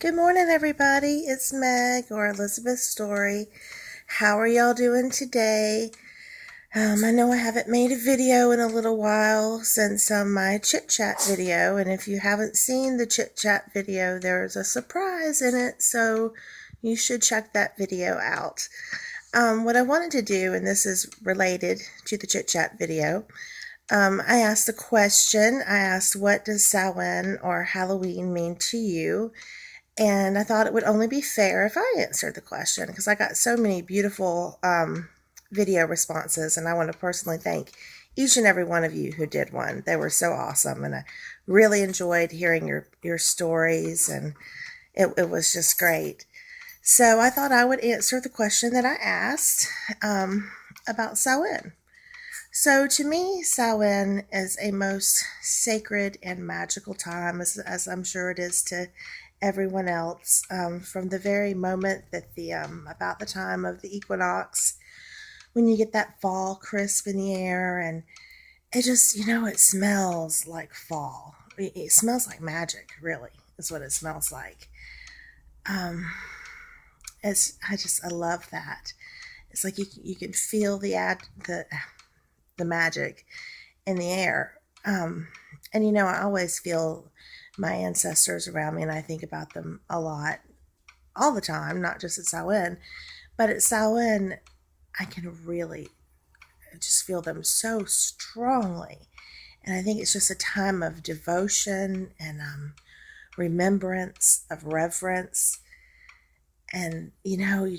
Good morning, everybody. It's Meg or Elizabeth's Story. How are y'all doing today? I know I haven't made a video in a little while since my chit chat video, and if you haven't seen the chit chat video, there's a surprise in it, so you should check that video out. What I wanted to do, and this is related to the chit chat video, I asked a question. I asked, what does Samhain or Halloween mean to you? And I thought it would only be fair if I answered the question because I got so many beautiful video responses, and I want to personally thank each and every one of you who did one. They were so awesome, and I really enjoyed hearing your stories, and it was just great. So I thought I would answer the question that I asked about Samhain. So to me, Samhain is a most sacred and magical time, as I'm sure it is to everyone else. From the very moment that about the time of the equinox, when you get that fall crisp in the air, and it just, it smells like fall. It smells like magic, really, is what it smells like. Um, I love that. It's like you can feel the magic in the air. And I always feel my ancestors around me, and I think about them a lot, all the time, not just at Samhain, but at Samhain, I can really just feel them so strongly. And I think it's just a time of devotion and remembrance, of reverence. And you do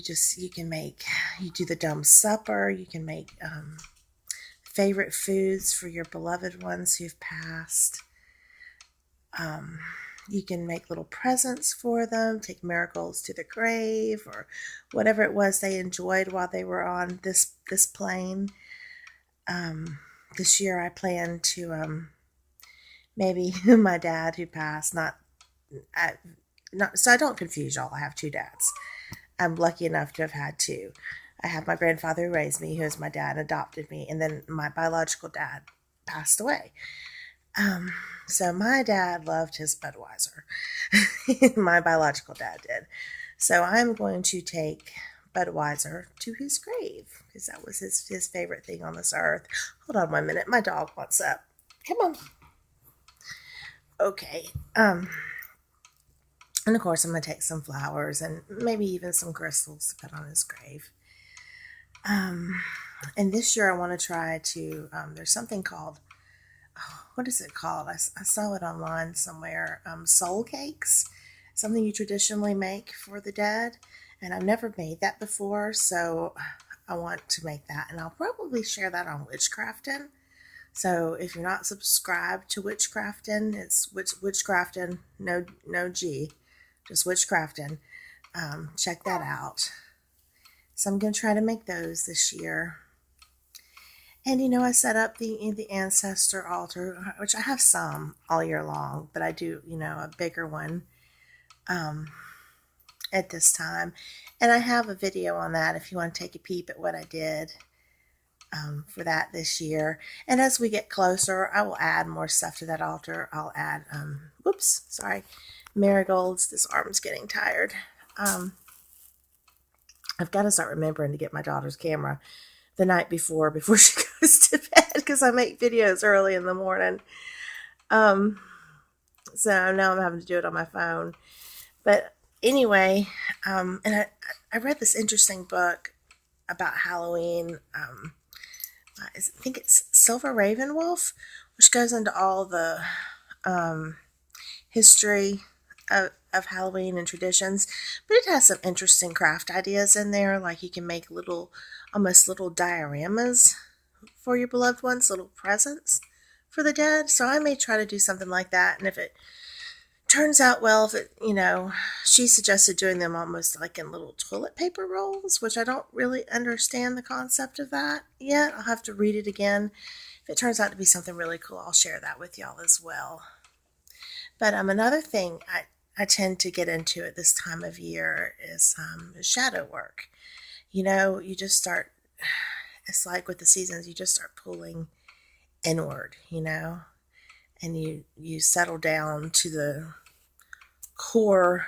the dumb supper, you can make favorite foods for your beloved ones who've passed. You can make little presents for them, take miracles to the grave, or whatever it was they enjoyed while they were on this plane. This year I plan to maybe my dad who passed, not so I don't confuse y'all. I have two dads. I'm lucky enough to have had two. I have my grandfather who raised me, who is my dad, adopted me, and then my biological dad passed away. So my dad loved his Budweiser. My biological dad did. So I'm going to take Budweiser to his grave because that was his favorite thing on this earth. Hold on 1 minute. My dog wants up. Come on. Okay. And of course I'm going to take some flowers and maybe even some crystals to put on his grave. And this year I want to try to, there's something called, what is it called? I saw it online somewhere. Soul cakes, something you traditionally make for the dead. And I've never made that before, so I want to make that. And I'll probably share that on Witchcraftin. So if you're not subscribed to Witchcraftin, it's Witchcraftin, no G, just Witchcraftin. Check that out. So I'm going to try to make those this year. And I set up the ancestor altar, which I have some all year long, but I do, a bigger one at this time. And I have a video on that if you want to take a peep at what I did for that this year. And as we get closer, I will add more stuff to that altar. I'll add, marigolds. This arm's getting tired. I've got to start remembering to get my daughter's camera the night before she goes to bed because I make videos early in the morning. So now I'm having to do it on my phone. But anyway, and I read this interesting book about Halloween. I think it's Silver Ravenwolf, which goes into all the history of Halloween and traditions, but it has some interesting craft ideas in there. Like you can make almost little dioramas for your beloved ones, little presents for the dead. So I may try to do something like that. And if it turns out well, she suggested doing them almost like in little toilet paper rolls, which I don't really understand the concept of that yet. I'll have to read it again. If it turns out to be something really cool, I'll share that with y'all as well. But another thing I tend to get into at this time of year is shadow work. You just start, it's like with the seasons, you just start pulling inward, and you settle down to the core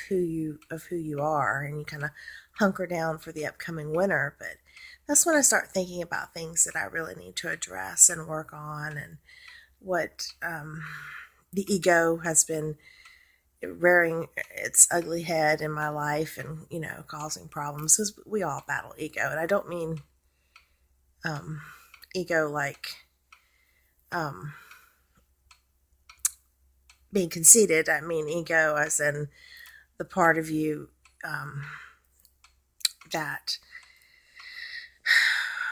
who you are, and you kind of hunker down for the upcoming winter. But that's when I start thinking about things that I really need to address and work on, and what the ego has been rearing its ugly head in my life, and causing problems, because we all battle ego. And I don't mean ego like being conceited. I mean ego as in the part of you that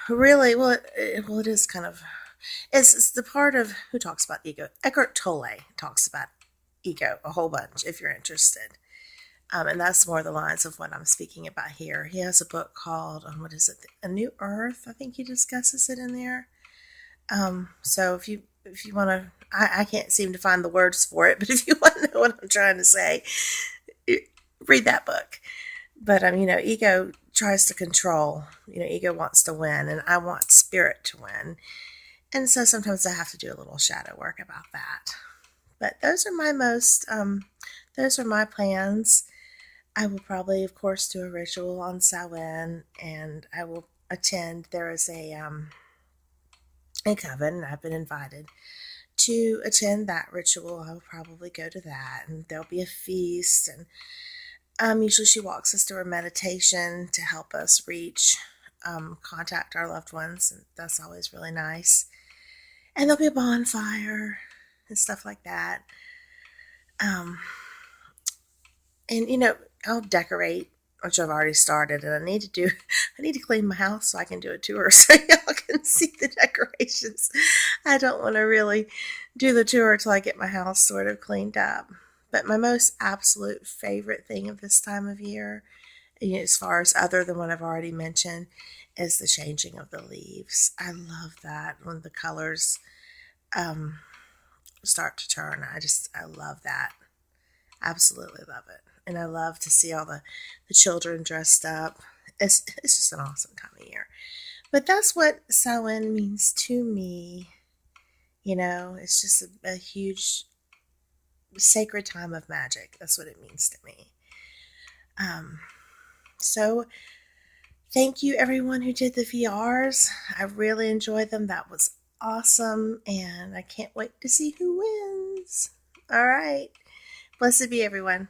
really, it is kind of, it's the part of, who talks about ego? Eckhart Tolle talks about ego a whole bunch, if you're interested. And that's more the lines of what I'm speaking about here. He has a book called, what is it? A New Earth. I think he discusses it in there. So if you want to, I can't seem to find the words for it, but if you want to know what I'm trying to say, read that book. But ego tries to control. Ego wants to win, and I want spirit to win. And so sometimes I have to do a little shadow work about that. But those are my plans. I will probably, of course, do a ritual on Samhain, and I will attend. There is a coven. I've been invited to attend that ritual. I will probably go to that, and there'll be a feast. And usually she walks us through a meditation to help us contact our loved ones, and that's always really nice. And there'll be a bonfire and stuff like that. And I'll decorate, which I've already started, and I need to clean my house so I can do a tour so y'all can see the decorations. I don't want to really do the tour until I get my house sort of cleaned up. But my most absolute favorite thing of this time of year, as far as other than what I've already mentioned, is the changing of the leaves. I love that when the colors start to turn. I love that. Absolutely love it. And I love to see all the children dressed up. It's just an awesome time of year. But that's what Samhain means to me. It's just a huge sacred time of magic. That's what it means to me. So thank you everyone who did the VRs. I really enjoyed them. That was awesome. And I can't wait to see who wins. All right. Blessed be everyone.